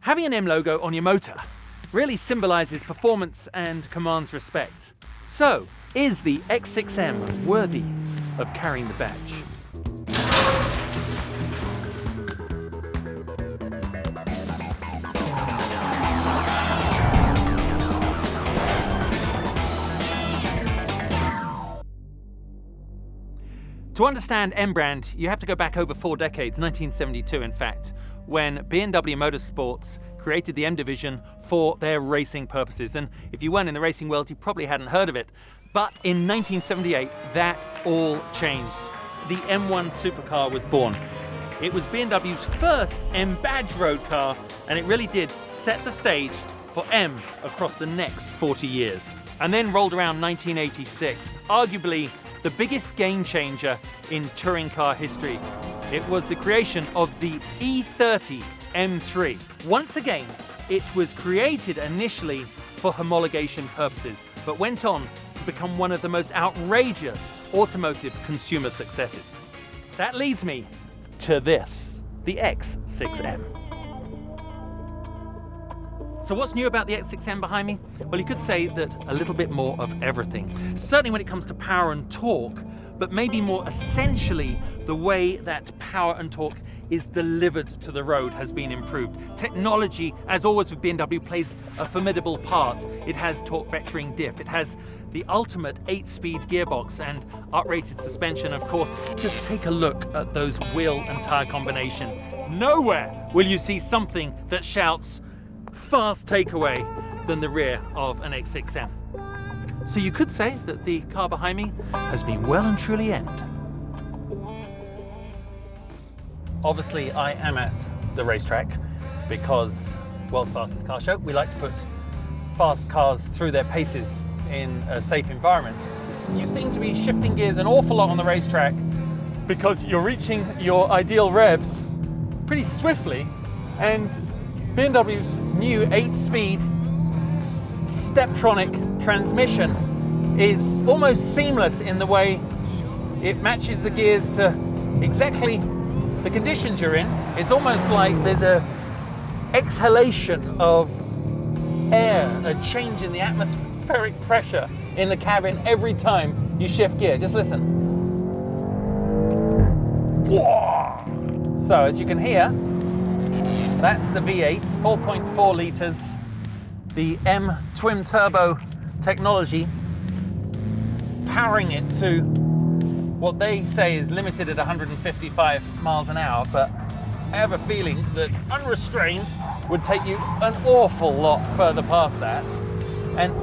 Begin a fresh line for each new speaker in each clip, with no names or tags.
Having an M logo on your motor really symbolizes performance and commands respect. So, is the X6M worthy of carrying the badge? To understand M brand, you have to go back over 4 decades, 1972 in fact, when BMW Motorsports created the M division for their racing purposes. And if you weren't in the racing world, you probably hadn't heard of it. But in 1978, that all changed. The M1 supercar was born. It was BMW's first M badge road car, and it really did set the stage for M across the next 40 years. And then rolled around 1986, arguably the biggest game changer in touring car history. It was the creation of the E30 M3. Once again, it was created initially for homologation purposes, but went on to become one of the most outrageous automotive consumer successes. That leads me to this, the X6M. So what's new about the X6M behind me? Well, you could say that a little bit more of everything. Certainly when it comes to power and torque, but maybe more essentially, the way that power and torque is delivered to the road has been improved. Technology, as always with BMW, plays a formidable part. It has torque vectoring diff, it has the ultimate 8-speed gearbox and uprated suspension, of course. Just take a look at those wheel and tire combination. Nowhere will you see something that shouts fast takeaway than the rear of an X6M. So you could say that the car behind me has been well and truly M'd. Obviously I am at the racetrack because World's Fastest Car Show, we like to put fast cars through their paces in a safe environment. You seem to be shifting gears an awful lot on the racetrack because you're reaching your ideal revs pretty swiftly, and BMW's new 8-speed Steptronic transmission is almost seamless in the way it matches the gears to exactly the conditions you're in. It's almost like there's a exhalation of air, a change in the atmospheric pressure in the cabin every time you shift gear. Just listen. So as you can hear, that's the V8, 4.4 litres, the M twin turbo technology, powering it to what they say is limited at 155 miles an hour, but I have a feeling that unrestrained would take you an awful lot further past that. And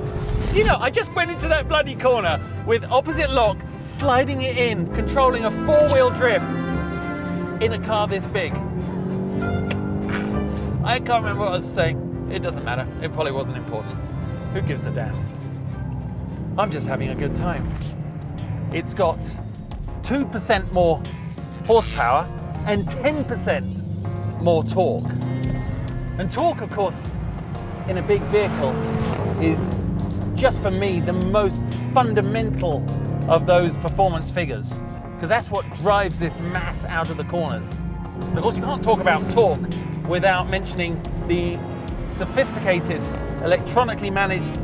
you know, I just went into that bloody corner with opposite lock, sliding it in, controlling a 4-wheel drift in a car this big. I can't remember what I was saying. It doesn't matter. It probably wasn't important. Who gives a damn? I'm just having a good time. It's got 2% more horsepower and 10% more torque. And torque, of course, in a big vehicle is, just for me, the most fundamental of those performance figures, because that's what drives this mass out of the corners. And of course, you can't talk about torque without mentioning the sophisticated, electronically managed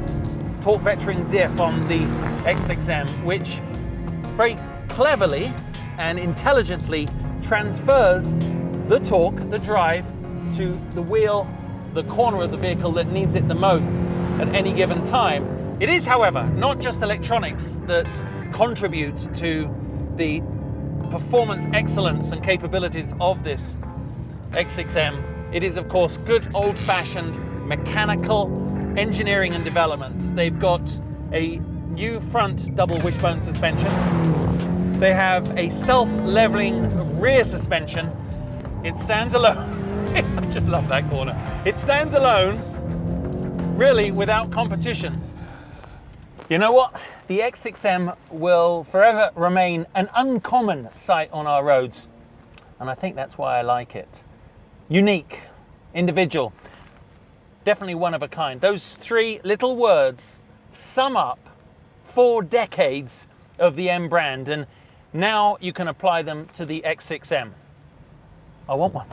torque vectoring diff on the X6M, which very cleverly and intelligently transfers the torque, the drive, to the wheel, the corner of the vehicle that needs it the most at any given time. It is, however, not just electronics that contribute to the performance excellence and capabilities of this X6M. It is, of course, good old-fashioned mechanical engineering and development. They've got a new front double wishbone suspension. They have a self-leveling rear suspension. It stands alone. I just love that corner. It stands alone, really without competition. You know what? The X6M will forever remain an uncommon sight on our roads, and I think that's why I like it. Unique, individual, definitely one of a kind. Those 3 little words sum up 4 decades of the M brand, and now you can apply them to the X6M. I want one.